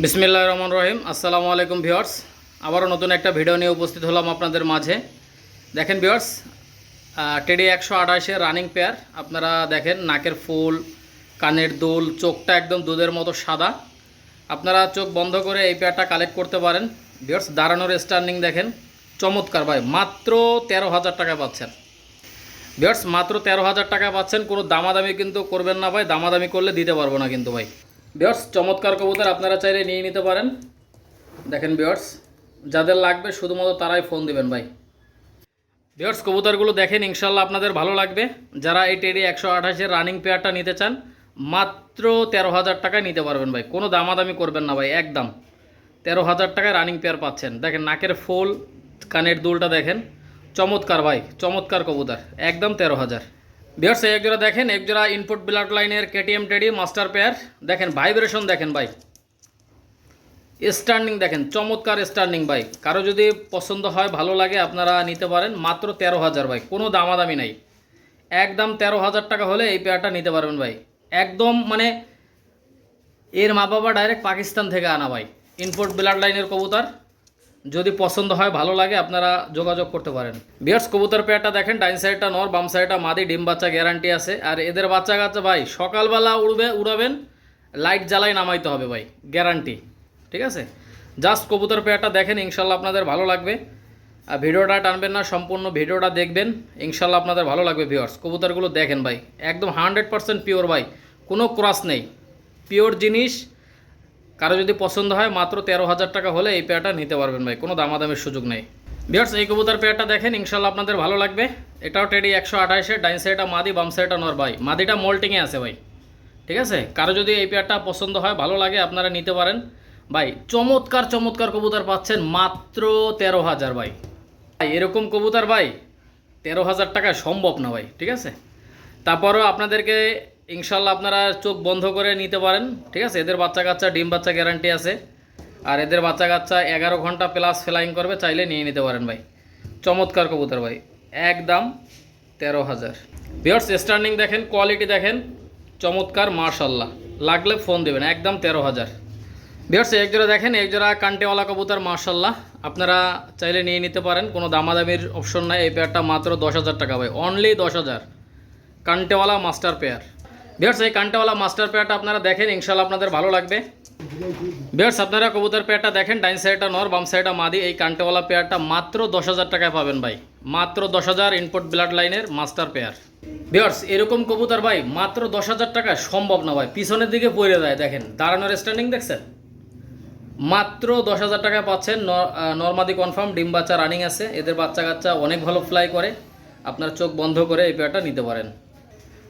বিসমিল্লাহির রহমানির রহিম। আসসালামু আলাইকুম ভিউয়ার্স, আবারও নতুন একটা ভিডিও নিয়ে উপস্থিত হলাম আপনাদের মাঝে। দেখেন ভিউয়ার্স, টেডি 128-এর রানিং পেয়ার। আপনারা দেখেন নাকের ফুল, কানের দুল, চোখটা একদম দুধের মতো সাদা। আপনারা চোখ বন্ধ করে এই পেয়ারটা কালেক্ট করতে পারেন। ভিউয়ার্স, দাঁড়ানোর স্ট্যান্ডিং দেখেন, চমৎকার ভাই। মাত্র 13,000 টাকা পাচ্ছেন ভিউয়ার্স, মাত্র 13,000 টাকা পাচ্ছেন। কোনো দামাদামি কিন্তু করবেন না ভাই, দামাদামি করলে দিতে পারবো না কিন্তু ভাই। ভিউয়ার্স, চমৎকার কবুতর, আপনারা চাইলে নিয়ে নিতে পারেন। দেখেন ভিউয়ার্স, যাদের লাগবে শুধুমাত্র তারাই ফোন দিবেন ভাই। ভিউয়ার্স, কবুতরগুলো দেখেন, ইনশাল্লাহ আপনাদের ভালো লাগবে। যারা এই টেডি 128-এর রানিং পেয়ারটা নিতে চান, মাত্র 13,000 টাকায় নিতে পারবেন ভাই। কোনো দামাদামি করবেন না ভাই, একদম 13,000 টাকায় রানিং পেয়ার পাচ্ছেন। দেখেন নাকের ফুল, কানের দুলটা দেখেন, চমৎকার ভাই, চমৎকার কবুতর, একদম 13,000। ভিউয়ার্স, এক জোড়া দেখেন, এক জোড়া ইনপুট ব্লাড লাইনের কেটিএম টেডি মাস্টার পেয়ার। দেখেন ভাইব্রেশন দেখেন ভাই, স্ট্যান্ডিং দেখেন, চমৎকার স্ট্যান্ডিং ভাই। কারো যদি পছন্দ হয়, ভালো লাগে, আপনারা নিতে পারেন। মাত্র 13,000 ভাই, কোনো দামাদামি নাই, একদম 13,000 টাকা হলে এই পেয়ারটা নিতে পারবেন ভাই। একদম মানে এর মা বাবা ডাইরেক্ট পাকিস্তান থেকে আনা ভাই, ইনপুট ব্লাড লাইনের কবুতর। যদি পছন্দ হয়, ভালো লাগে, আপনারা যোগাযোগ করতে পারেন। ভিউয়ার্স, কবুতর পেয়ারটা দেখেন, ডাইন সাইডটা নর, বাম সাইডটা মাদি, ডিম বাচ্চা গ্যারান্টি আছে। আর এদের বাচ্চা কাচ্চা ভাই সকালবেলা উড়াবেন, লাইট জ্বালাই নামাইতে হবে ভাই, গ্যারান্টি। ঠিক আছে, জাস্ট কবুতর পেয়ারটা দেখেন, ইনশাল্লাহ আপনাদের ভালো লাগবে। আর ভিডিওটা টানবেন না, সম্পূর্ণ ভিডিওটা দেখবেন, ইনশাল্লাহ আপনাদের ভালো লাগবে। ভিউয়ার্স, কবুতরগুলো দেখেন ভাই, একদম 100% পিওর ভাই, কোনো ক্রস নেই, পিওর জিনিস। কারো যদি পছন্দ হয়, মাত্র 13,000 টাকা হলে এই পেয়ারটা নিতে পারবেন ভাই, কোনো দামাদামের সুযোগ নেই। ভিউয়ার্স, এই কবুতর পেয়ারটা দেখেন, ইনশাল্লাহ আপনাদের ভালো লাগবে। এটাও টেডি 128-এর, ডাইন সাইডটা মাদি, বাম সাইডটা নর ভাই। মাদিটা মোল্টিংয়ে আছে ভাই। ঠিক আছে, কারো যদি এই পেয়ারটা পছন্দ হয়, ভালো লাগে, আপনারা নিতে পারেন ভাই। চমৎকার চমৎকার কবুতর পাচ্ছেন মাত্র 13,000 ভাই। ভাই এরকম কবুতর ভাই 13,000 টাকায় সম্ভব না ভাই। ঠিক আছে, তারপরও আপনাদেরকে ইনশাল্লাহ আপনারা চোখ বন্ধ করে নিতে পারেন। ঠিক আছে, এদের বাচ্চা কাচ্চা ডিম বাচ্চা গ্যারান্টি আছে। আর এদের বাচ্চা কাচ্চা 11 ঘন্টা প্লাস ফ্লাইং করবে, চাইলে নিয়ে নিতে পারেন ভাই। চমৎকার কবুতর ভাই, একদম 13,000। ভিউয়ার্স, স্ট্যান্ডিং দেখেন, কোয়ালিটি দেখেন, চমৎকার, মাশাল্লাহ। লাগলে ফোন দেবেন, একদম 13,000। ভিউয়ার্স, এক জোড়া দেখেন, এক জোড়া কান্টেওয়ালা কবুতর, মাশাল্লাহ। আপনারা চাইলে নিয়ে নিতে পারেন, কোনো দামাদামির অপশন নাই। এই পেয়ারটা মাত্র 10,000 টাকা ভাই, অনলি 10,000। কান্টেওয়ালা মাস্টার পেয়ার। ভিউয়ার্স, এই কান্টেওয়ালা মাস্টার পেয়ারটা আপনারা দেখেন, ইনশাল্লাহ আপনাদের ভালো লাগবে। ভিউয়ার্স, আপনারা কবুতর পেয়ারটা দেখেন, ডাইন সাইডটা নর, বাম সাইডটা মাদি। এই কান্টেওয়ালা পেয়ারটা মাত্র 10,000 টাকায় পাবেন ভাই, মাত্র 10,000, ইনপুট ব্লাড লাইনের মাস্টার পেয়ার। ভিউয়ার্স, এরকম কবুতর ভাই মাত্র 10,000 টাকায় সম্ভব না ভাই, পিছনের দিকে পড়ে যায়। দেখেন দাঁড়ানোর স্ট্যান্ডিং দেখছেন, মাত্র 10,000 টাকায় পাচ্ছেন। নরমাদি কনফার্ম, ডিম বাচ্চা রানিং আছে। এদের বাচ্চা কাচ্চা অনেক ভালো ফ্লাই করে, আপনার চোখ বন্ধ করে এই পেয়ারটা নিতে পারেন।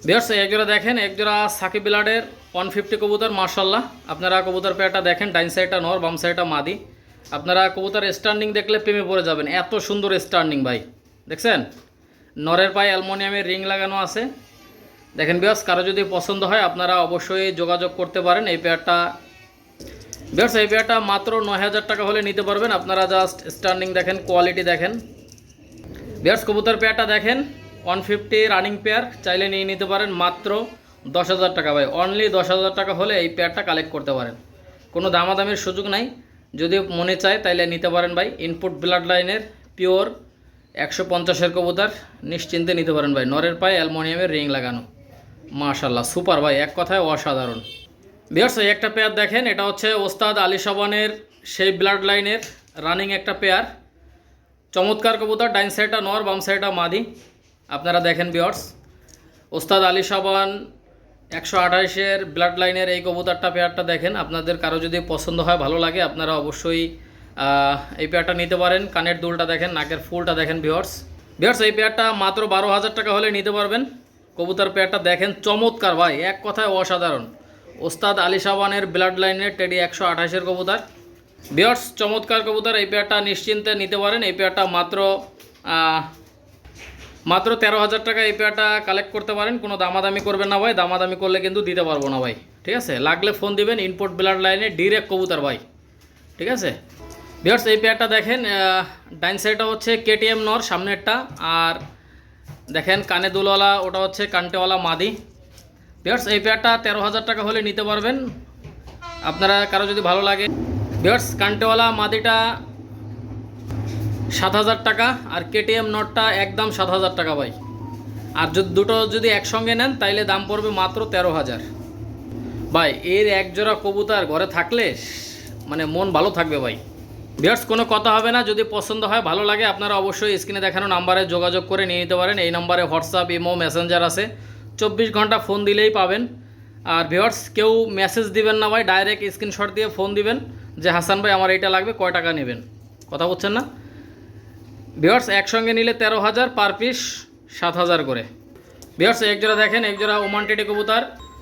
ভিউয়ার্স, এক জোড়া দেখেন, এক জোড়া সাকিব ব্লাডের 150 কবুতর, মাশাল্লাহ। আপনারা কবুতর পেয়ারটা দেখেন, ডাইন সাইডটা নর, বাম সাইডটা মাদি। আপনারা কবুতর স্ট্যান্ডিং দেখলে প্রেমে পড়ে যাবেন, এত সুন্দর স্ট্যান্ডিং ভাই। দেখছেন, নরের পায়ে অ্যালুমিনিয়ামের রিং লাগানো আছে। দেখেন ভিউয়ার্স, কারো যদি পছন্দ হয়, আপনারা অবশ্যই যোগাযোগ করতে পারেন এই পেয়ারটা। ভিউয়ার্স, এই পেয়ারটা মাত্র 9,000 টাকা হলে নিতে পারবেন। আপনারা জাস্ট স্ট্যান্ডিং দেখেন, কোয়ালিটি দেখেন। ভিউয়ার্স, কবুতর পেয়ারটা দেখেন, 150 রানিং পেয়ার, চাইলে নিয়ে নিতে পারেন মাত্র 10,000 টাকা ভাই, অনলি 10,000 টাকা হলে এই পেয়ারটা কালেক্ট করতে পারেন। কোনো দামাদামির সুযোগ নাই, যদি মনে চায় তাইলে নিতে পারেন ভাই। ইনপুট ব্লাড লাইনের পিওর 150-এর কবুতর, নিশ্চিন্তে নিতে পারেন ভাই। নরের পায়ে অ্যালুমিনিয়ামের রিং লাগানো, মাশাল্লাহ, সুপার ভাই, এক কথায় অসাধারণ। ভিউয়ার্স, এই একটা পেয়ার দেখেন, এটা হচ্ছে ওস্তাদ আলী সাবানের সেই ব্লাড লাইনের রানিং একটা পেয়ার। চমৎকার কবুতর, ডাইন সাইডটা নর, বাম সাইডটা মাদি। আপনারা দেখেন ভিউয়ার্স, ওস্তাদ আলী সাবান 128-এর ব্লাড লাইনের এই কবুতরটা পেয়ারটা দেখেন। আপনাদের কারো যদি পছন্দ হয়, ভালো লাগে, আপনারা অবশ্যই এই পেয়ারটা নিতে পারেন। কানের দুলটা দেখেন, নাকের ফুলটা দেখেন ভিউয়ার্স। ভিউয়ার্স, এই পেয়ারটা মাত্র 12,000 টাকা হলে নিতে পারবেন। কবুতর পেয়ারটা দেখেন, চমৎকার ভাই, এক কথায় অসাধারণ। ওস্তাদ আলী সাবানের ব্লাড লাইনের টেডি 128-এর কবুতর। ভিউয়ার্স, চমৎকার কবুতর, এই পেয়ারটা নিশ্চিন্তে নিতে পারেন। এই পেয়ারটা মাত্র 13,000 টাকা এই পেয়ারটা কালেক্ট করতে পারেন। কোনো দামাদামি করবেন না ভাই, দামাদামি করলে কিন্তু দিতে পারবো না ভাই। ঠিক আছে, লাগলে ফোন দিবেন। ইনপুট ব্লাড লাইনে ডিরেক্ট কবুতর ভাই। ঠিক আছে ভিউয়ার্স, এই পেয়ারটা দেখেন, ডাইন সাইডটা হচ্ছে কেটিএম নর সামনেরটা, আর দেখেন কানে দুলওয়ালা ওটা হচ্ছে কান্টেওয়ালা মাদি। ভিউয়ার্স, এই পেয়ারটা 13,000 টাকা হলে নিতে পারবেন। আপনারা কারো যদি ভালো লাগে ভিউয়ার্স, কান্টেওয়ালা মাদিটা 7,000 টাকা, আর কেটিএম নটটা একদম 7,000 টাকা ভাই। আর যদি দুটো যদি একসঙ্গে নেন তাইলে দাম পড়বে মাত্র 13,000 ভাই। এর এক জোড়া কবুতর ঘরে থাকলে মানে মন ভালো থাকবে ভাই। ভিউয়ার্স, কোনো কথা হবে না, যদি পছন্দ হয় ভালো লাগে আপনারা অবশ্যই স্ক্রিনে দেখানো নাম্বারে যোগাযোগ করে নিয়ে নিতে পারেন। এই নাম্বারে হোয়াটসঅ্যাপ, ইমো, মেসেঞ্জার আছে, 24 ঘন্টা ফোন দিলেই পাবেন। আর ভিউয়ার্স, কেউ মেসেজ দিবেন না ভাই, ডাইরেক্ট স্ক্রিনশট দিয়ে ফোন দিবেন যে হাসান ভাই আমার এইটা লাগবে, কয় টাকা নেবেন, কথা বলছেন না ভিউয়ার্স। একসঙ্গে নিলে 13,000, পার পিস 7,000 করে। ভিউয়ার্স, এক জোড়া দেখেন, এক জোড়া ওমান টেডি কবুতর।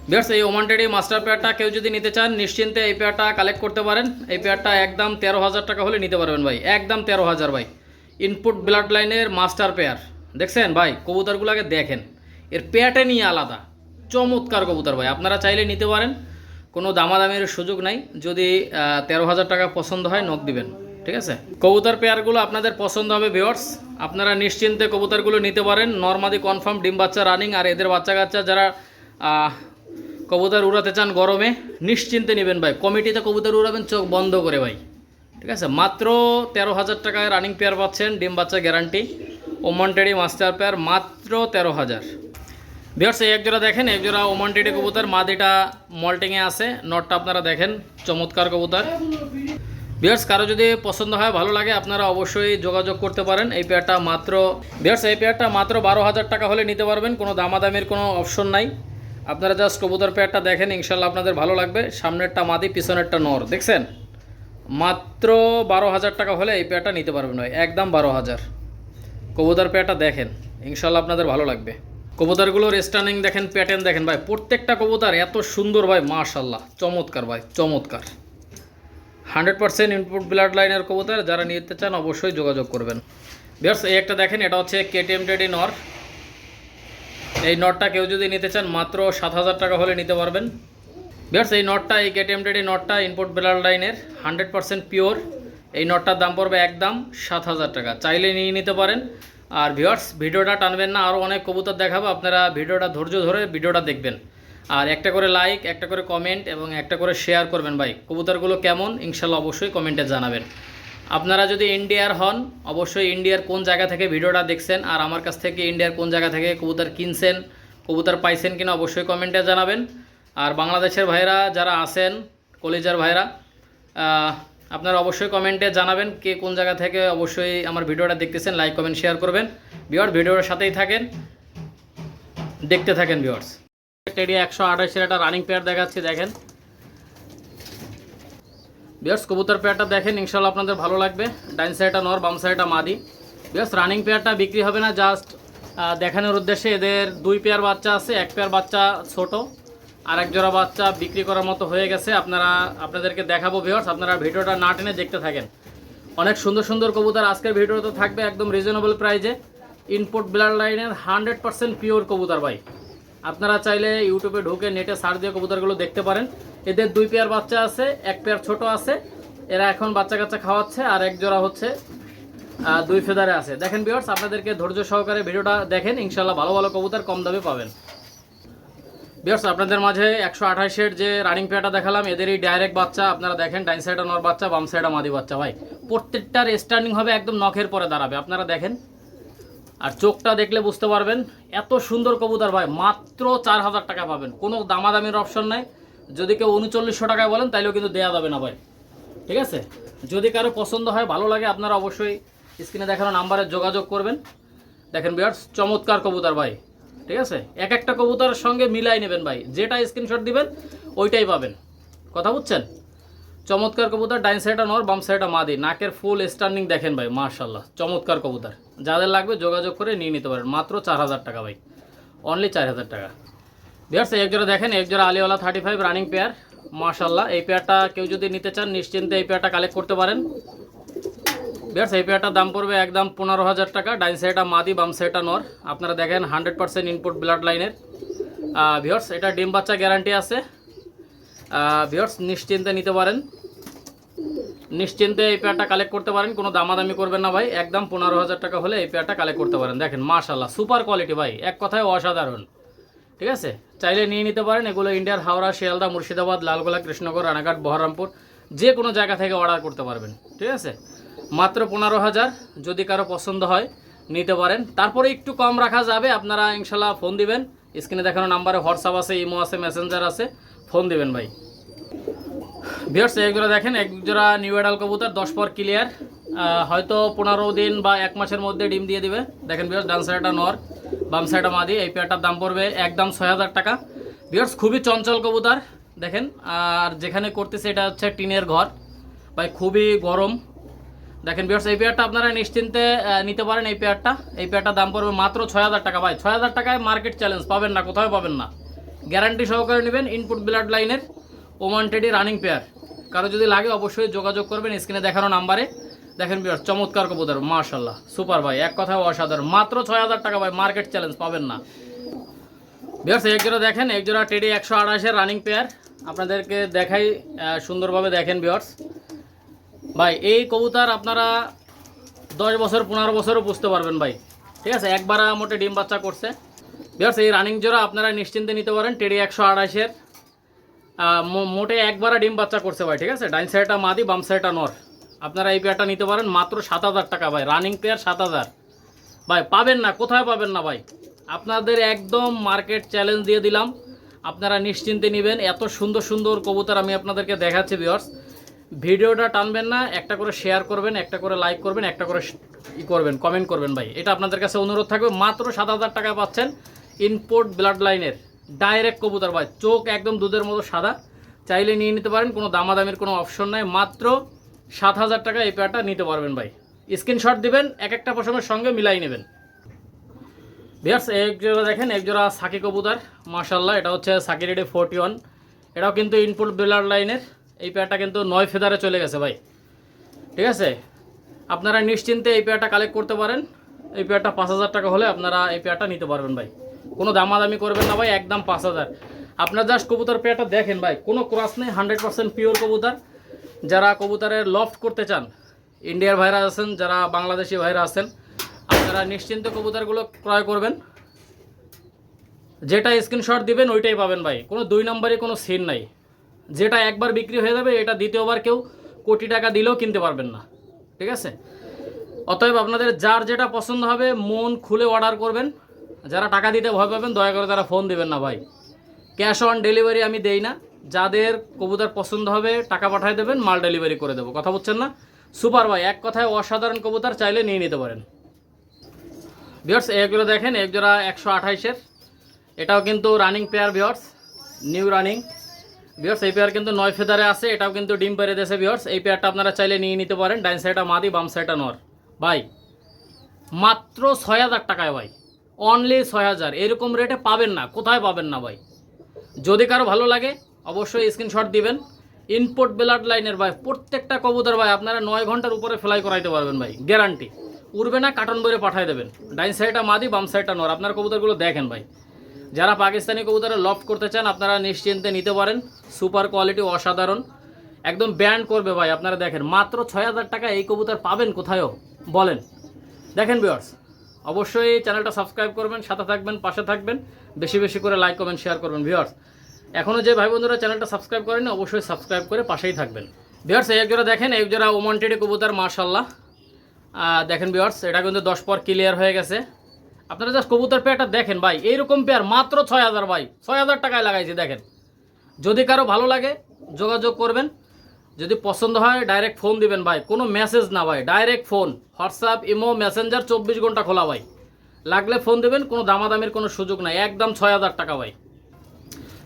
ভিউয়ার্স, এই ওমান টেডি মাস্টার পেয়ারটা কেউ যদি নিতে চান নিশ্চিন্তে এই পেয়ারটা কালেক্ট করতে পারেন। এই পেয়ারটা একদম 13,000 টাকা হলে নিতে পারবেন ভাই, একদম 13,000 ভাই। ইনপুট ব্লাড লাইনের মাস্টার পেয়ার দেখছেন ভাই, কবুতরগুলোকে দেখেন, এর পেয়ারটা নিয়ে আলাদা চমৎকার কবুতর ভাই। আপনারা চাইলে নিতে পারেন, কোনো দামাদামির সুযোগ নাই। যদি 13,000 টাকা পছন্দ হয় নক দিবেন, ঠিক আছে। কবুতর পেয়ারগুলো আপনাদের পছন্দ হবে ভিউয়ার্স, আপনারা নিশ্চিন্তে কবুতরগুলো নিতে পারেন। নরমাদি কনফার্ম, ডিম বাচ্চা রানিং। আর এদের বাচ্চা কাচ্চা যারা কবুতর উড়াতে চান গরমে, নিশ্চিন্তে নেবেন ভাই। কমিটিতে কবুতর উড়াবেন চোখ বন্ধ করে ভাই, ঠিক আছে। মাত্র 13,000 টাকায় রানিং পেয়ার পাচ্ছেন, ডিম বাচ্চা guarantee. Oman teddy master pair মাত্র 13,000। ভিউয়ার্স, এই একজোড়া দেখেন, একজোড়া ওমান টেডি কবুতর, মাদিটা মল্টিংয়ে আছে, নটটা আপনারা দেখেন, চমৎকার কবুতর। ভিউয়ার্স, কারো যদি পছন্দ হয় ভালো লাগে আপনারা অবশ্যই যোগাযোগ করতে পারেন। এই পেয়ারটা মাত্র ভিউয়ার্স, এই পেয়ারটা মাত্র 12,000 টাকা হলে নিতে পারবেন, কোনো দামাদামির কোনো অপশন নাই। আপনারা জাস্ট কবুতর পেয়ারটা দেখেন, ইনশাল্লাহ আপনাদের ভালো লাগবে। সামনেরটা মাদি, পিছনেরটা নর, দেখছেন। মাত্র 12,000 টাকা হলে এই পেয়ারটা নিতে পারবেন ভাই, একদম 12,000। কবুতর পেয়ারটা দেখেন, ইনশাল্লাহ আপনাদের ভালো লাগবে। কবুতরগুলোর স্টানিং দেখেন, প্যাটার্ন দেখেন ভাই, প্রত্যেকটা কবুতর এত সুন্দর ভাই, মাশাল্লাহ, চমৎকার ভাই, চমৎকার। 100% ইনপুট ব্লাড লাইনের কবুতর, যারা নিতে চান অবশ্যই যোগাযোগ করবেন। ভিউয়ার্স, এই একটা দেখেন, এটা হচ্ছে কেটিএম টেডি নর। এই নটটা কেউ যদি নিতে চান মাত্র 7,000 টাকা হলে নিতে পারবেন। ভিউয়ার্স, এই নটটা, এই কেটিএম টেডি নটটা ইনপুট ব্লাড লাইনের 100% পিওর। এই নটটার দাম পড়বে একদম 7,000 টাকা, চাইলে নিয়ে নিতে পারেন। আর ভিউয়ার্স, ভিডিওটা টানবেন না, আরও অনেক কবুতর দেখাবো, আপনারা ভিডিওটা ধৈর্য ধরে ভিডিওটা দেখবেন। আর একটা করে লাইক, একটা করে কমেন্ট এবং একটা করে শেয়ার করবেন ভাই। কবুতরগুলো কেমন ইনশাল্লাহ অবশ্যই কমেন্টে জানাবেন। আপনারা যদি ইন্ডিয়ার হন অবশ্যই ইন্ডিয়ার কোন জায়গা থেকে ভিডিওটা দেখছেন, আর আমার কাছ থেকে ইন্ডিয়ার কোন জায়গা থেকে কবুতর কিনছেন, কবুতর পাইছেন কিনা অবশ্যই কমেন্টে জানাবেন। আর বাংলাদেশের ভাইরা যারা আছেন, কলিজার ভাইরা, আপনারা অবশ্যই কমেন্টে জানাবেন কে কোন জায়গা থেকে অবশ্যই আমার ভিডিওটা দেখতেছেন। লাইক, কমেন্ট, শেয়ার করবেন। ভিউয়ার্স, ভিডিওর সাথেই থাকেন, দেখতে থাকেন। ভিউয়ার্স, টেডি 128 একটা রানিং পেয়ার দেখাচ্ছি, দেখেন ভিউয়ার্স। কবুতর পেয়ারটা দেখেন, ইনশাল্লাহ আপনাদের ভালো লাগবে। ডাইন সাইডটা নর, বাম সাইডটা মাদি। ভিউয়ার্স, রানিং পেয়ারটা বিক্রি হবে না, জাস্ট দেখানোর উদ্দেশ্যে। এদের 2 পেয়ার বাচ্চা আছে, 1 পেয়ার বাচ্চা ছোট, আর এক জোড়া বাচ্চা বিক্রি করার মতো হয়ে গেছে। আপনাদেরকে দেখাবো ভিউয়ার্স, আপনারা ভিডিওটা না টেনে দেখতে থাকেন। অনেক সুন্দর সুন্দর কবুতর আজকের ভিডিওতে থাকবে, একদম রিজনেবল প্রাইজে। ইনপুট ব্লাড লাইনের 100% পিওর কবুতর ভাই। আপনারা চাইলে ইউটিউবে ঢুকে নেটে সার্চ দিয়ে কবুতরগুলো দেখতে পারেন। এদের 2 পেয়ার বাচ্চা আছে, 1 পেয়ার ছোট আছে, এরা এখন বাচ্চা কাচ্চা খাওয়াচ্ছে, আর এক জোড়া হচ্ছে 2 ফেদারে আছে। দেখেন ভিউয়ার্স, আপনাদেরকে ধৈর্য সহকারে ভিডিওটা দেখেন, ইনশাল্লাহ ভালো ভালো কবুতর কম দামে পাবেন। ভিউয়ার্স, আপনাদের মাঝে 128-এর যে রানিং পেয়ারটা দেখালাম, এদেরই ডাইরেক্ট বাচ্চা। আপনারা দেখেন, ডাইন সাইডে নর বাচ্চা, বাম সাইডে মাদি বাচ্চা ভাই। প্রত্যেকটার স্টার্নিং হবে একদম নখের পরে দাঁড়াবে, আপনারা দেখেন। আর চোখটা দেখলে বুঝতে পারবেন, এত সুন্দর কবুতর ভাই। মাত্র 4,000 টাকা পাবেন, কোনো দামাদামির অপশন নাই। যদি কেউ 3900 টাকায় বলেন তাইলেও কিন্তু দেওয়া যাবে না ভাই, ঠিক আছে। যদি কারো পছন্দ হয় ভালো লাগে আপনারা অবশ্যই স্ক্রিনে দেখানো নাম্বারে যোগাযোগ করবেন। দেখেন ভিউয়ার্স, চমৎকার কবুতর ভাই, ঠিক আছে। এক একটা কবুতরের সঙ্গে মিলাই নেবেন ভাই, যেটা স্ক্রিনশট দিবেন ওইটাই পাবেন, কথা বুঝছেন। চমৎকার কবুতর, ডাইন সাইডটা নর, বাম সাইডটা মাদি। নাকের ফুল স্টার্নিং দেখেন ভাই, মাশাল্লাহ, চমৎকার কবুতর। যাদের লাগবে যোগাযোগ করে নিয়ে নিতে পারেন, মাত্র 4,000 টাকা ভাই, অনলি 4,000 টাকা। ভিউয়ার্স, এক জোড়া দেখেন, এক জোড়া আলিওয়ালা 35 রানিং পেয়ার, মাশাল্লাহ। এই পেয়ারটা কেউ যদি নিতে চান নিশ্চিন্তে এই পেয়ারটা কালেক্ট করতে পারেন। ভিউয়ার্স, এই পেয়ারটার দাম পড়বে একদম 15,000 টাকা। ডাইন সাইডটা মাদি, বাম সাইডটা নর। আপনারা দেখেন 100% ইনপুট ব্লাড লাইনের। ভিউয়ার্স, এটা ডিম বাচ্চা গ্যারান্টি আছে। ভিউয়ার্স, নিশ্চিন্তে নিতে পারেন, নিশ্চিন্তে এই পেয়ারটা কালেক্ট করতে পারেন, কোনো দামাদামি করবেন না ভাই। একদম 15,000 টাকা হলে এই পেয়ারটা কালেক্ট করতে পারেন। দেখেন মাশাল্লাহ, সুপার কোয়ালিটি ভাই, এক কথায় অসাধারণ। ঠিক আছে, চাইলে নিয়ে নিতে পারেন। এগুলো ইন্ডিয়ার হাওড়া, শিয়ালদা, মুর্শিদাবাদ, লালগোলা, কৃষ্ণনগর, রানাঘাট, বহরমপুর যে কোনো জায়গা থেকে অর্ডার করতে পারবেন। ঠিক আছে, মাত্র 15,000, যদি কারো পছন্দ হয় নিতে পারেন। তারপরে একটু কম রাখা যাবে, আপনারা ইনশাল্লাহ ফোন দিবেন। স্ক্রিনে দেখানো নাম্বারে হোয়াটসঅ্যাপ আছে, ইমো আছে, মেসেঞ্জার আছে, ফোন দিবেন ভাই। ভিউয়ার্স এক জোড়া দেখেন, এক জোড়া নিউ এডাল কবুতর, 10 পর ক্লিয়ার, হয়তো 15 দিন বা 1 মাসের মধ্যে ডিম দিয়ে দিবে। দেখেন ভিউয়ার্স, ডান সাইডটা নর, বাম সাইডটা মাদি। এই পেয়ারটার দাম পড়বে একদম 6,000 টাকা। ভিউয়ার্স খুবই চঞ্চল কবুতর দেখেন, আর যেখানে করতেছে এটা হচ্ছে টিনের ঘর ভাই, খুবই গরম। দেখেন ভিউয়ার্স, এই পেয়ারটা আপনারা নিশ্চিন্তে নিতে পারেন। এই পেয়ারটার দাম পড়বে মাত্র 6,000 টাকা ভাই। 6,000 টাকায় মার্কেট চ্যালেঞ্জ পাবেন না, কোথাও পাবেন না। গ্যারান্টি সহকারে নেবেন, ইনপুট ব্লাড লাইনের ওমান টেডি রানিং পেয়ার। কারো যদি লাগে অবশ্যই যোগাযোগ করবেন স্ক্রিনে দেখানো নাম্বারে। দেখেন ভিউয়ার্স, চমৎকার কবুতর, মাশাআল্লাহ সুপার ভাই, এক কথায় অসাধারণ। মাত্র 6,000 টাকা ভাই, মার্কেট চ্যালেঞ্জ পাবেন না। ভিউয়ার্স এক জোড়া দেখেন, এক জোড়া টেডি 128-এর রানিং পেয়ার, আপনাদেরকে দেখাই সুন্দরভাবে। দেখেন ভিউয়ার্স ভাই, এই কবুতর আপনারা 10 বছর 15 বছরও বুঝতে পারবেন ভাই। ঠিক আছে, একবার মোটে ডিম বাচ্চা করছে। ভিউয়ার্স এই রানিং জোড়া আপনারা নিশ্চিন্তে নিতে পারেন। টেডি 128-এর, মোটে একবার ডিম বাচ্চা করছে ভাই। ঠিক আছে, ডাইন সাইডটা মাদি, বাম সাইডটা নর। আপনারা এই পেয়ারটা নিতে পারেন মাত্র 7,000 টাকা ভাই, রানিং পেয়ার 7,000 ভাই, পাবেন না, কোথায় পাবেন না ভাই। আপনাদের একদম মার্কেট চ্যালেঞ্জ দিয়ে দিলাম, আপনারা নিশ্চিন্তে নেবেন। এত সুন্দর সুন্দর কবুতর আমি আপনাদেরকে দেখাচ্ছি ভিউয়ার্স। ভিডিওটা টানবেন না, একটা করে শেয়ার করবেন, একটা করে লাইক করবেন, একটা করে করবেন, কমেন্ট করবেন ভাই। এটা আপনাদের কাছে অনুরোধ থাকবে। মাত্র 7,000 টাকায় পাচ্ছেন ইনপোর্ট ব্লাড লাইনের ডাইরেক্ট কবুতর ভাই, চোখ একদম দুধের মতো সাদা। চাইলে নিয়ে নিতে পারেন, কোনো দামাদামির কোনো অপশন নাই। মাত্র 7,000 টাকা এই পেয়ারটা নিতে পারবেন ভাই। স্ক্রিনশট দিবেন, এক একটা পশমের সঙ্গে মিলাই নেবেন। ভিউয়ার্স এক জোড়া দেখেন, এক জোড়া সাকি কবুতর, মাশাআল্লাহ। এটা হচ্ছে সাকি রেডি 41, এটাও কিন্তু ইনপুট ব্লাড লাইনের। এই পেয়ারটা কিন্তু 9 ফেদারে চলে গেছে ভাই। ঠিক আছে, আপনারা নিশ্চিন্তে এই পেয়ারটা কালেক্ট করতে পারেন। এই পেয়ারটা 5,000 টাকা হলে আপনারা এই পেয়ারটা নিতে পারবেন ভাই। কোনো দামাদামি করবেন না ভাই, একদম 5,000। আপনার জাস্ট কবুতর পেয়ারটা দেখেন ভাই, কোনো ক্রস নেই, 100% পিওর কবুতর। যারা কবুতরের লফট করতে চান, ইন্ডিয়ার ভাইরা আছেন, যারা বাংলাদেশি ভাইরা আছেন, আপনারা নিশ্চিন্তে কবুতরগুলো ক্রয় করবেন। যেটা স্ক্রিনশট দিবেন ওইটাই পাবেন ভাই, কোনো 2 নম্বরে কোনো সিন নাই। যেটা একবার বিক্রি হয়ে যাবে, এটা দ্বিতীয়বার কেউ কোটি টাকা দিলেও কিনতে পারবেন না। ঠিক আছে, অতএব আপনাদের যার যেটা পছন্দ হবে মন খুলে অর্ডার করবেন। যারা টাকা দিতে ভয় পাবেন দয়া করে তারা ফোন দিবেন না ভাই। ক্যাশ অন ডেলিভারি আমি দেই না। যাদের কবুতর পছন্দ হবে টাকা পাঠিয়ে দেবেন, মাল ডেলিভারি করে দেবো। কথা বুঝছেন না? সুপার ভাই, এক কথায় অসাধারণ কবুতর, চাইলে নিয়ে নিতে পারেন। ভিউয়ার্স এগুলো দেখেন, এক জোড়া 128-এর, এটাও কিন্তু running pair viewers, new running. Viewers এই পেয়ার কিন্তু 9 ফেদারে আছে, এটাও কিন্তু ডিম পেরে দিয়েছে ভিউয়ার্স। এই পেয়ারটা আপনারা চাইলে নিয়ে নিতে পারেন। ডাইন সাইডটা মাদি, বাম সাইডটা নর ভাই। মাত্র 6,000 টাকায় ভাই, অনলি 6,000। এরকম রেটে পাবেন না, কোথায় পাবেন না ভাই। যদি কারো ভালো লাগে অবশ্যই স্ক্রিনশট দিবেন। ইনপুট ব্লাড লাইনের ভাই, প্রত্যেকটা কবুতর ভাই আপনারা 9 ঘন্টার উপরে ফ্লাই করাইতে পারবেন ভাই, গ্যারান্টি। উড়বে না, কার্টন বইরে পাঠিয়ে দেবেন। ডাইন সাইডটা মাদি, বাম সাইডটা নর। আপনার কবুতরগুলো দেখেন ভাই। যারা পাকিস্তানি কবুতরের লফট করতে চান আপনারা নিশ্চিন্তে নিতে পারেন। সুপার কোয়ালিটি, অসাধারণ, একদম ব্যান্ড করবে ভাই। আপনারা দেখেন মাত্র 6,000 টাকা এই কবুতর পাবেন কোথায়ও বলেন। দেখেন ভিউয়ার্স, অবশ্যই চ্যানেলটা সাবস্ক্রাইব করবেন, সাথে থাকবেন, পাশে থাকবেন, বেশি বেশি করে লাইক কমেন্ট শেয়ার করবেন। ভিউয়ার্স এখনও যে ভাই বন্ধুরা চ্যানেলটা সাবস্ক্রাইব করেন অবশ্যই সাবস্ক্রাইব করে পাশেই থাকবেন। ভিউয়ার্স এক জোড়া দেখেন, এক জোড়া ওমান টেডি কবুতর, মাশাআল্লাহ। দেখেন ভিউয়ার্স, এটা কিন্তু 10 পর ক্লিয়ার হয়ে গেছে। আপনারা জাস্ট কবুতর পেয়ারটা দেখেন ভাই, এইরকম পেয়ার মাত্র 6,000 ভাই, 6,000 টাকায় লাগাইছি। দেখেন, যদি কারো ভালো লাগে যোগাযোগ করবেন। যদি পছন্দ হয় ডাইরেক্ট ফোন দিবেন ভাই, কোনো মেসেজ না ভাই, direct phone. WhatsApp, imo, Messenger 24 ঘন্টা খোলা ভাই। লাগলে ফোন দেবেন, কোনো দামাদামির কোনো সুযোগ নাই, একদম 6,000 টাকা ভাই।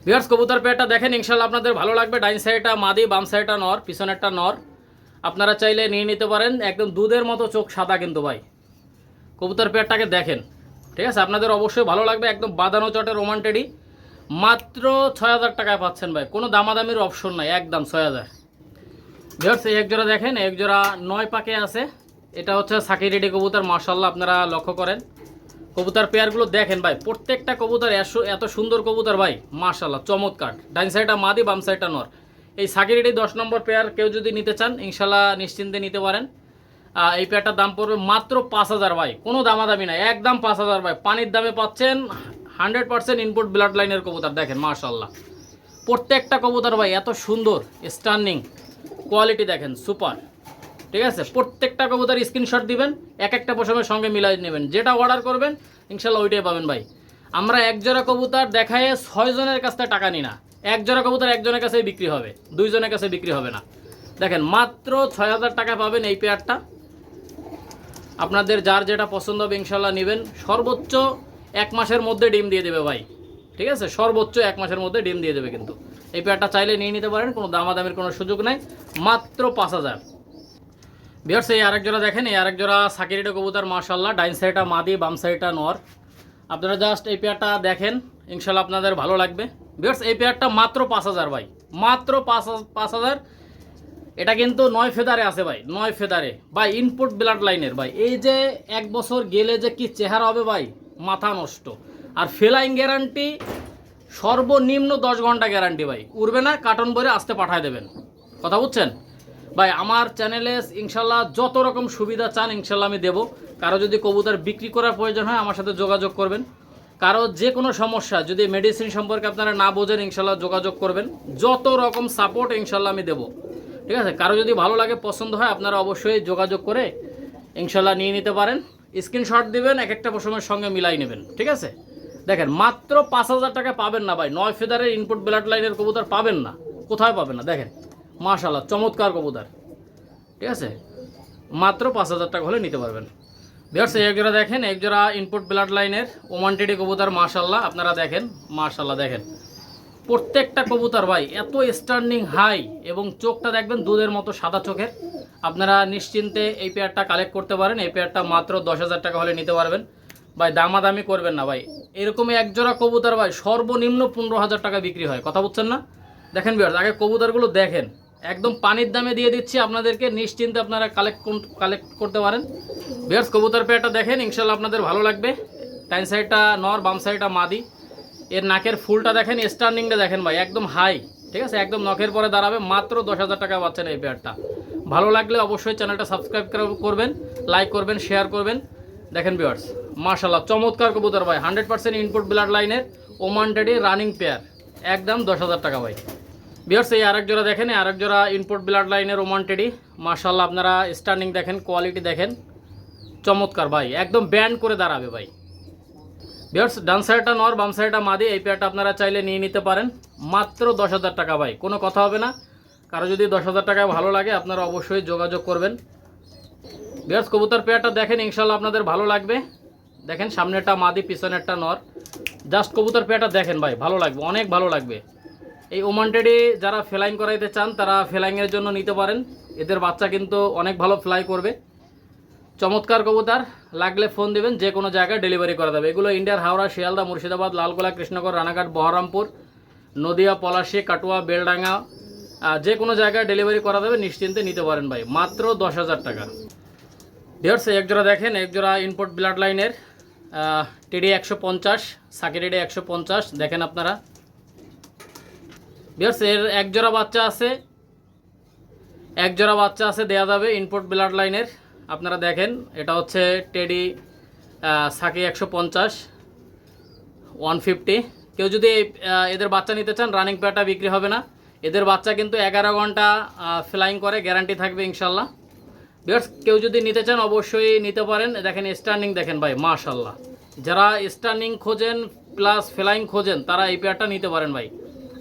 ভিউয়ার্স কবুতর পেয়ারটা দেখেন, ইনশাল্লাহ আপনাদের ভালো লাগবে। ডাইন সাইডটা মাদি, বাম সাইডটা নর, পিছনেরটা নর। আপনারা চাইলে নিয়ে নিতে পারেন। একদম দুধের মতো চোখ সাদা কিন্তু ভাই। কবুতর পেয়ারটাকে দেখেন, ঠিক আছে, আপনাদের অবশ্যই ভালো লাগবে। একদম বাঁধানো চটের ওমান টেডি, মাত্র 6,000 টাকায় পাচ্ছেন ভাই, কোনো দামাদামির অপশন নাই, একদম 6,000। ভিউয়ার্স এক জোড়া দেখেন, এক জোড়া 9 পাকে আছে। এটা হচ্ছে সাকি রেডি কবুতর, মাশাআল্লাহ। আপনারা লক্ষ্য করেন কবুতর পেয়ারগুলো দেখেন ভাই, প্রত্যেকটা কবুতর এত সুন্দর কবুতর ভাই, মাশাআল্লাহ, চমৎকার। ডাইন সাইডটা মাদি, বাম সাইডটা নর। এই সাকি রেডি 10 নম্বর পেয়ার কেউ যদি নিতে চান ইনশাল্লাহ নিশ্চিন্তে নিতে পারেন। এই পেয়ারটার দাম পড়বে মাত্র 5,000 ভাই, কোনো দামাদামি নাই, একদম 5,000 ভাই। পানির দামে পাচ্ছেন, 100% ইনপুট ব্লাড লাইনের কবুতর। দেখেন মাশাআল্লাহ, প্রত্যেকটা কবুতর ভাই এত সুন্দর, স্টার্নিং কোয়ালিটি দেখেন, সুপার। ঠিক আছে, প্রত্যেকটা কবুতর স্ক্রিনশট দিবেন, এক একটা পশমের সঙ্গে মিলাই নেবেন, যেটা অর্ডার করবেন ইনশাল্লাহ ওইটাই পাবেন ভাই। আমরা এক জোড়া কবুতর দেখায় 6 জনের কাছ থেকে টাকা নিই না। এক জোড়া কবুতর একজনের কাছেই বিক্রি হবে, 2 জনের কাছে বিক্রি হবে না। দেখেন মাত্র 6000 টাকা পাবেন এই পেয়ারটা। আপনাদের যার যেটা পছন্দ হবে ইনশাল্লাহ নেবেন। সর্বোচ্চ 1 মাসের মধ্যে ডিম দিয়ে দেবে ভাই। ঠিক আছে, সর্বোচ্চ 1 মাসের মধ্যে ডিম দিয়ে দেবে। কিন্তু এই পেয়ারটা চাইলে নিয়ে নিতে পারেন, কোনো দামাদামির কোনো সুযোগ নাই, মাত্র 5000। ভিউয়ার্স এই আরেক জোড়া দেখেন, এই আরেক জোড়া সাকিরিটা কবুতর মাশাআল্লাহ, ডাইন সাইডটা মাদি, বাম সাইডটা নর। আপনারা জাস্ট এই পেয়ারটা দেখেন, ইনশাল্লাহ আপনাদের ভালো লাগবে। ভিউয়ার্স এই পেয়ারটা মাত্র 5000 ভাই, মাত্র 5000। এটা কিন্তু 9 ফেদারে আছে ভাই, 9 ফেদারে ভাই, ইনপুট ব্লাড লাইনের ভাই। এই যে 1 বছর গেলে যে কি চেহারা হবে ভাই, মাথা নষ্ট। আর ফেলাইং গ্যারান্টি সর্বনিম্ন 10 ঘন্টা গ্যারান্টি ভাই, উড়বে না, কার্টন ভরে আসতে পাঠায় দেবেন। কথা বুঝছেন ভাই? আমার চ্যানেলে ইনশাল্লাহ যত রকম সুবিধা চান ইনশাল্লাহ আমি দেবো। কারো যদি কবুতর বিক্রি করার প্রয়োজন হয় আমার সাথে যোগাযোগ করবেন। কারো যে কোনো সমস্যা, যদি মেডিসিন সম্পর্কে আপনারা না বোঝেন ইনশাল্লাহ যোগাযোগ করবেন, যত রকম সাপোর্ট ইনশাল্লাহ আমি দেবো। ঠিক আছে, কারো যদি ভালো লাগে, পছন্দ হয়, আপনারা অবশ্যই যোগাযোগ করে ইনশাল্লাহ নিয়ে নিতে পারেন। স্ক্রিনশট দিবেন, এক একটা পশমের সঙ্গে মিলাই নেবেন। ঠিক আছে, দেখেন মাত্র 5000 টাকা পাবেন না ভাই, 9 ফেদারের ইনপুট ব্লাড লাইনের কবুতর পাবেন না, কোথায় পাবেন না। দেখেন মাশাআল্লাহ, চমৎকার কবুতর। ঠিক আছে, মাত্র 5000 টাকা হলে নিতে পারবেন। ভিউয়ার্স এক জোড়া দেখেন, এক জোড়া ইনপুট ব্লাড লাইনের ওমান টেডি কবুতর মাশাআল্লাহ। আপনারা দেখেন মাশাআল্লাহ, দেখেন প্রত্যেকটা কবুতর ভাই এত স্টার্নিং হাই, এবং চোখটা দেখবেন দুধের মতো সাদা চোখের। আপনারা নিশ্চিন্তে এই পেয়ারটা কালেক্ট করতে পারেন। এই পেয়ারটা মাত্র 10000 টাকা হলে নিতে পারবেন ভাই, দামাদামি করবেন না ভাই। এরকমই এক জোড়া কবুতর ভাই সর্বনিম্ন 15000 টাকা বিক্রি হয়, কথা বুঝছেন না? দেখেন ভিউয়ার্স, আগে কবুতরগুলো দেখেন, একদম পানির দামে দিয়ে দিচ্ছি আপনাদেরকে, নিশ্চিন্তে আপনারা কালেক্ট করতে পারেন। ভিউয়ার্স কবুতর পেয়ারটা দেখেন, ইনশাল্লাহ আপনাদের ভালো লাগবে। ডাইন সাইডটা নর, বাম সাইডটা মাদি। এর নাকের ফুলটা দেখেন, স্টার্নিংটা দেখেন ভাই, একদম হাই। ঠিক আছে, একদম নখের পরে দাঁড়াবে, মাত্র 10000 টাকা পাচ্ছেন এই পেয়ারটা। ভালো লাগলে অবশ্যই চ্যানেলটা সাবস্ক্রাইব করবেন, লাইক করবেন, শেয়ার করবেন। দেখেন ভিউয়ার্স মাশাআল্লাহ, চমৎকার কবুতর ভাই, 100% ইনপুট ব্লাড লাইনের ওমান টেডি রানিং পেয়ার, একদম 10000 টাকা ভাই। ভিউয়ার্স এই আরেক জোড়া দেখেন, এই আরেক জোড়া ইনপুট ব্লাড লাইনের ওমান টেডি মাশাআল্লাহ। আপনারা স্টার্নিং দেখেন, কোয়ালিটি দেখেন, চমৎকার ভাই, একদম ব্যান্ড করে দাঁড়াবে ভাই। ভিউয়ার্স ডান সাইডটা নর, বাম সাইডটা মাদি। এই পেয়ারটা আপনারা চাইলে নিয়ে নিতে পারেন, মাত্র 10000 টাকা ভাই, কোনো কথা হবে না। কারো যদি 10000 টাকায় ভালো লাগে আপনারা অবশ্যই যোগাযোগ করবেন। ভিউয়ার্স কবুতর পেয়ারটা দেখেন, ইনশাল্লাহ আপনাদের ভালো লাগবে। দেখেন সামনেরটা মাদি, পিছনেরটা নর। জাস্ট কবুতর পেয়ারটা দেখেন ভাই, ভালো লাগবে, অনেক ভালো লাগবে। এই ওমান টেডি যারা ফ্লাইং করাইতে চান তারা ফ্লাইংয়ের জন্য নিতে পারেন। এদের বাচ্চা কিন্তু অনেক ভালো ফ্লাই করবে। চমৎকার কবুতর, লাগলে ফোন দিবেন, যে কোনো জায়গায় ডেলিভারি করা যাবে। এগুলো ইন্ডিয়ার হাওড়া, শিয়ালদা, মুর্শিদাবাদ, লালগোলা, কৃষ্ণগড়, রানাঘাট, বহরমপুর, নদিয়া, পলাশী, কাটুয়া, বেলডাঙ্গা, যে কোনো জায়গায় ডেলিভারি করা যাবে, নিশ্চিন্তে নিতে পারেন ভাই, মাত্র 10000 টাকা। ভিউয়ার্স এক জোড়া দেখেন, এক জোড়া ইনপুট ব্লাড লাইনের টেডি 150, সাকি টেডি 150। দেখেন আপনারা ভিউয়ার্স, এর এক জোড়া বাচ্চা আছে, এক জোড়া বাচ্চা আছে, দেয়া যাবে ইনপুট ব্লাড লাইনের। আপনারা দেখেন, এটা হচ্ছে টেডি সাকি 150, 150। কেউ যদি এদের বাচ্চা নিতে চান, রানিং পেয়ারটা বিক্রি হবে না। এদের বাচ্চা কিন্তু 11 ঘন্টা ফ্লাইং করে, গ্যারান্টি থাকবে ইনশাল্লাহ। ভিউয়ার্স কেউ যদি নিতে চান অবশ্যই নিতে পারেন। দেখেন স্টার্নিং দেখেন ভাই মাশাআল্লাহ, যারা স্টার্নিং খোঁজেন প্লাস ফ্লাইং খোঁজেন তারা এই পেয়ারটা নিতে পারেন ভাই।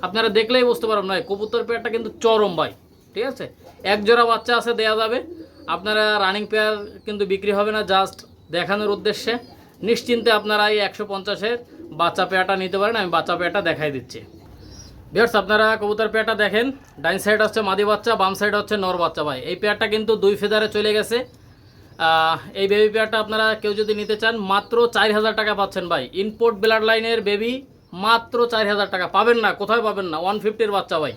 আপনারা দেখলেই বুঝতে পারবেন ভাই, কবুতর পেয়ারটা কিন্তু চরম ভাই। ঠিক আছে, এক জোড়া বাচ্চা আছে, দেয়া যাবে। আপনারা রানিং পেয়ার কিন্তু বিক্রি হবে না, জাস্ট দেখানোর উদ্দেশ্যে। নিশ্চিন্তে আপনারা এই 150-এর বাচ্চা পেয়ারটা নিতে পারেন। আমি বাচ্চা পেয়ারটা দেখাই দিচ্ছি। ভিউয়ার্স আপনারা কবুতর পেয়ারটা দেখেন, ডাইন সাইড হচ্ছে মাদি বাচ্চা, বাম সাইড হচ্ছে নর বাচ্চা ভাই। এই পেয়ারটা কিন্তু 2 ফেদারে চলে গেছে। এই বেবি পেয়ারটা আপনারা কেউ যদি নিতে চান মাত্র 4000 টাকা পাচ্ছেন ভাই। ইনপোর্ট ব্লাড লাইনের বেবি মাত্র 4000 টাকা, পাবেন না, কোথায় পাবেন না। 150-এর বাচ্চা ভাই,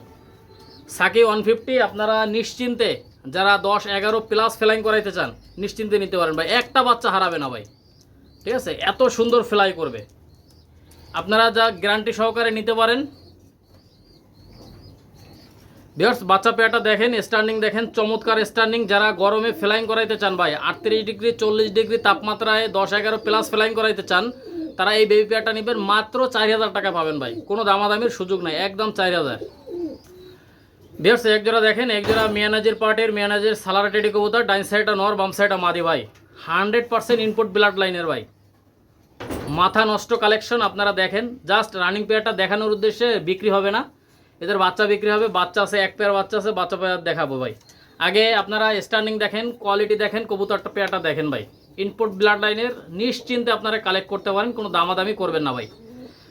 সাকি 150। আপনারা নিশ্চিন্তে যারা 10-11 প্লাস ফ্লাইং করাইতে চান নিশ্চিন্তে নিতে পারেন ভাই, একটা বাচ্চা হারাবে না ভাই। ঠিক আছে, এত সুন্দর ফ্লাই করবে, আপনারা যা গ্যারান্টি সহকারে নিতে পারেন। ভিউয়ার্স বাচ্চা পেয়ারটা দেখেন, স্টার্নিং দেখেন, চমৎকার স্টার্নিং। যারা গরমে ফ্লাইং করাইতে চান ভাই, 38 ডিগ্রি 40 ডিগ্রি তাপমাত্রায় 10-11 প্লাস ফ্লাইং করাইতে চান, তারা এই বেবি পেয়ারটা নেবেন, মাত্র 4000 টাকা পাবেন ভাই, কোনো দামাদামির সুযোগ নাই, একদম 4000। ভিউয়ার্স এক জোড়া দেখেন, এক জোড়া মিয়ানাজির পার্টের মিয়ানাজির সালারা টেডি কবুতর, ডাইন সাইডটা নর বাম সাইডটা মাদি ভাই, 100% ইনপুট ব্লাড লাইনের ভাই, মাথা নষ্ট কালেকশন। আপনারা দেখেন, জাস্ট রানিং পেয়ারটা দেখানোর উদ্দেশ্যে, বিক্রি হবে না, এদের বাচ্চা বিক্রি হবে, বাচ্চা আছে, এক পেয়ার বাচ্চা আছে, বাচ্চা পেয়ার দেখাবো ভাই। আগে আপনারা স্ট্যান্ডিং দেখেন, কোয়ালিটি দেখেন, কবুতরটা পেয়ারটা দেখেন ভাই, ইনপুট ব্লাড লাইনের, নিশ্চিন্তে আপনারা কালেক্ট করতে পারেন, কোনো দামাদামি করবেন না ভাই,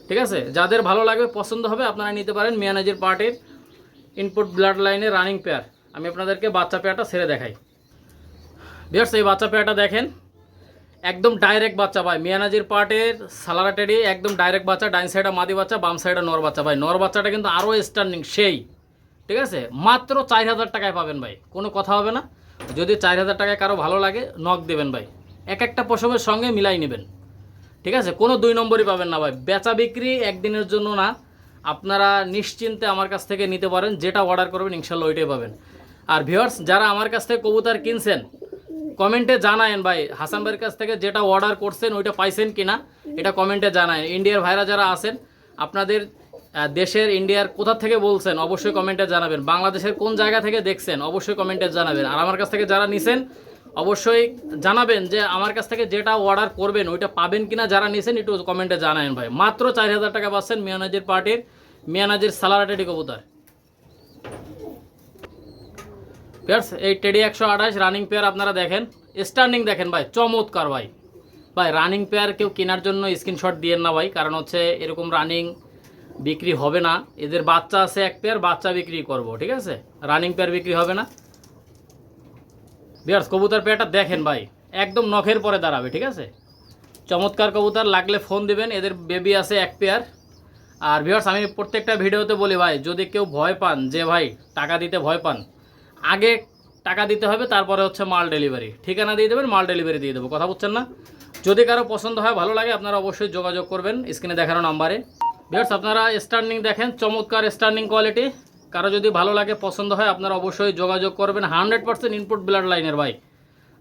ঠিক আছে। যাদের ভালো লাগবে পছন্দ হবে আপনারা নিতে পারেন মিয়ানাজির পার্টির ইনপুট ব্লাড লাইনের রানিং পেয়ার। আমি আপনাদেরকে বাচ্চা পেয়ারটা ছেড়ে দেখাই। ভিউয়ার্স এই বাচ্চা পেয়ারটা দেখেন, একদম ডাইরেক্ট বাচ্চা ভাই, মিয়ানাজির পার্টের সালারা টেডি, একদম ডাইরেক্ট বাচ্চা, ডাইন সাইডে মাদি বাচ্চা, বাম সাইডে নর বাচ্চা ভাই, নর বাচ্চাটা কিন্তু আরও স্ট্যান্ডিং সেই, ঠিক আছে। মাত্র 4000 টাকায় পাবেন ভাই, কোনো কথা হবে না। যদি 4000 টাকায় কারো ভালো লাগে নক দেবেন ভাই, এক একটা পশমের সঙ্গে মিলাই নেবেন, ঠিক আছে। কোনো 2 নম্বরই পাবেন না ভাই, বেচা বিক্রি একদিনের জন্য না, আপনারা নিশ্চিন্তে আমার কাছ থেকে নিতে পারেন, যেটা অর্ডার করবেন ইনশাল্লাহ ওইটাই পাবেন। আর ভিউয়ার্স যারা আমার কাছ থেকে কবুতর কিনছেন কমেন্টে জানায়েন ভাই, হাসান ভাইয়ের কাছ থেকে যেটা অর্ডার করছেন ওইটা পাইছেন কিনা, এটা কমেন্টে জানায়েন। ইন্ডিয়ার ভাইরা যারা আছেন, আপনাদের দেশের ইন্ডিয়ার কোথা থেকে বলছেন অবশ্যই কমেন্টে জানাবেন, বাংলাদেশের কোন জায়গা থেকে দেখছেন অবশ্যই কমেন্টে জানাবেন। আর আমার কাছ থেকে যারা নিছেন অবশ্যই জানাবেন যে আমার কাছ থেকে যেটা অর্ডার করবেন ওইটা পাবেন কিনা, যারা নিছেন একটু কমেন্টে জানায়েন ভাই। মাত্র 4000 টাকা পাচ্ছেন মিয়ানাজির পার্টির মিয়ানাজির সালারা টেডি কবুতর। পেয়ার্স এই টেডি 128 রানিং পেয়ার আপনারা দেখেন, স্ট্যান্ডিং দেখেন ভাই, চমৎকার ভাই। ভাই রানিং পেয়ার কেউ কেনার জন্য স্ক্রিনশট দিয়েন না ভাই, কারণ হচ্ছে এরকম রানিং বিক্রি হবে না, এদের বাচ্চা আছে এক পেয়ার, বাচ্চা বিক্রি করব, ঠিক আছে, রানিং পেয়ার বিক্রি হবে না। ভিউয়ার্স কবুতর পেয়ারটা দেখেন ভাই, একদম নখের পরে দাঁড়াবে, ঠিক আছে, চমৎকার কবুতর, লাগলে ফোন দিবেন, এদের বেবি আছে এক পেয়ার। আর ভিউয়ার্স আমি প্রত্যেকটা ভিডিওতে বলি ভাই, যদি কেউ ভয় পান যে ভাই টাকা দিতে ভয় পান, আগে টাকা দিতে হবে, তারপরে হচ্ছে মাল ডেলিভারি, ঠিকানা দিয়ে দেবেন, মাল ডেলিভারি দিয়ে দেবো, কথা বুঝছেন না। যদি কারো পছন্দ হয় ভালো লাগে আপনারা অবশ্যই যোগাযোগ করবেন স্ক্রিনে দেখানো নাম্বারে। ভিউয়ার্স আপনারা স্ট্যান্ডিং দেখেন, চমৎকার স্ট্যান্ডিং কোয়ালিটি, কারো যদি ভালো লাগে পছন্দ হয় আপনারা অবশ্যই যোগাযোগ করবেন, 100% ইনপুট ব্লাড লাইনের ভাই।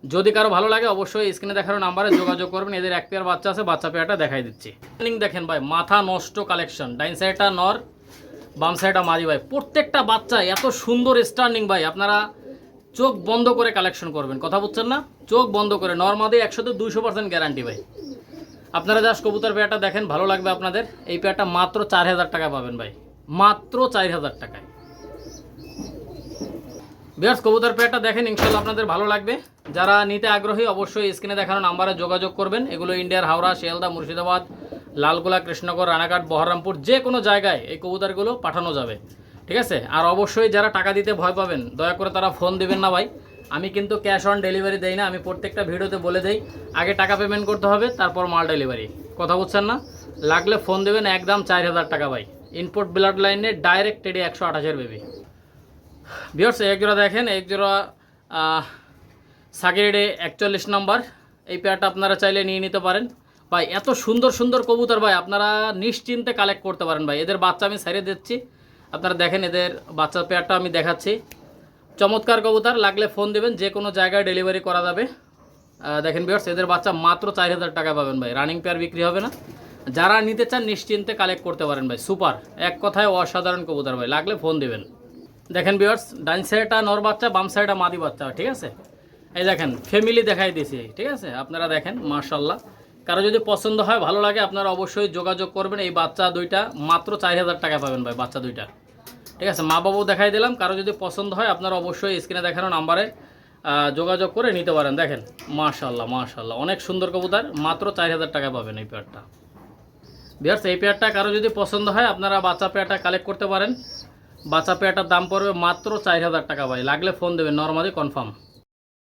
যদি কারো ভালো লাগে অবশ্যই স্ক্রিনে দেখানো নাম্বারে যোগাযোগ করবেন। এদের এক পেয়ার বাচ্চা আছে, বাচ্চা পেয়ারটা দেখাই দিচ্ছি। স্ট্যান্ডিং দেখেন ভাই, মাথা নষ্ট কালেকশন, ডাইন সাইডটা নর বাম সাইডটা মাদি ভাই, প্রত্যেকটা বাচ্চা এত সুন্দর স্ট্যান্ডিং ভাই, আপনারা চোখ বন্ধ করে কালেকশন করবেন, কথা বুঝছেন না, চোখ বন্ধ করে। নর্মাদি 100-200% গ্যারান্টি ভাই। আপনারা জাস্ট কবুতর পেয়ারটা দেখেন, ভালো লাগবে আপনাদের। এই পেয়ারটা মাত্র 4000 টাকা পাবেন ভাই, মাত্র 4000 টাকায়। ভিউয়ার্স কবুতর পেয়ারটা দেখেন, ইনশাল্লাহ আপনাদের ভালো লাগবে। যারা নিতে আগ্রহী অবশ্যই স্ক্রিনে দেখানো নাম্বারে যোগাযোগ করবেন। এগুলো ইন্ডিয়ার হাওড়া, শিয়ালদা, মুর্শিদাবাদ, লালগোলা, কৃষ্ণনগর, রানাঘাট, বহরমপুর, যে কোনো জায়গায় এই কবুতরগুলো পাঠানো যাবে, ঠিক আছে। আর অবশ্যই যারা টাকা দিতে ভয় পাবেন দয়া করে তারা ফোন দিবেন না ভাই, আমি কিন্তু ক্যাশ অন ডেলিভারি দেই না, আমি প্রত্যেকটা ভিডিওতে বলে দেই আগে টাকা পেমেন্ট করতে হবে তারপর মাল ডেলিভারি, কথা বুঝছেন না। লাগলে ফোন দেবেন, একদম 4000 টাকা ভাই, ইনপুট ব্লাড লাইনে ডাইরেক্ট টেডি 128 বেবি। ভিউয়ার্স এক জোড়া দেখেন, এক জোড়া সাকিরে 41 নম্বর, এই পেয়ারটা আপনারা চাইলে নিয়ে নিতে পারেন ভাই। এত সুন্দর সুন্দর কবুতর ভাই, আপনারা নিশ্চিন্তে কালেক্ট করতে পারেন ভাই। এদের বাচ্চা আমি ছেড়ে দিচ্ছি, আপনারা দেখেন, এদের বাচ্চা পেয়ারটা আমি দেখাচ্ছি, চমৎকার কবুতর, লাগলে ফোন দেবেন, যে কোনো জায়গায় ডেলিভারি করা যাবে। দেখেন ভিউয়ার্স এদের বাচ্চা মাত্র 4000 টাকা পাবেন ভাই, রানিং পেয়ার বিক্রি হবে না। যারা নিতে চান নিশ্চিন্তে কালেক্ট করতে পারেন ভাই, সুপার, এক কথায় অসাধারণ কবুতর ভাই, লাগলে ফোন দেবেন। দেখেন ভিউয়ার্স ডাইন সাইডটা নর বাচ্চা, বাম সাইডটা মাদি বাচ্চা, ঠিক আছে। এই দেখেন ফ্যামিলি দেখাই দিয়েছি, ঠিক আছে, আপনারা দেখেন মাশাআল্লাহ। কারো যদি পছন্দ হয় ভালো লাগে আপনারা অবশ্যই যোগাযোগ করবেন। এই বাচ্চা দুইটা মাত্র 4000 টাকা পাবেন ভাই, বাচ্চা দুইটা, ঠিক আছে। মা বাবাও দেখাই দিলাম, কারো যদি পছন্দ হয় আপনারা অবশ্যই স্ক্রিনে দেখানো নাম্বারে যোগাযোগ করে নিতে পারেন। দেখেন মাশাআল্লাহ মাশাআল্লাহ, অনেক সুন্দর কবুতর, মাত্র 4000 টাকা পাবেন এই পেয়ারটা। ভিউয়ার্স এই পেয়ারটা কারো যদি পছন্দ হয় আপনারা বাচ্চা পেয়ারটা কালেক্ট করতে পারেন। বাচ্চা পেয়ারটার দাম পড়বে মাত্র 4000 টাকা ভাই, লাগলে ফোন দেবেন, নরমালি কনফার্ম।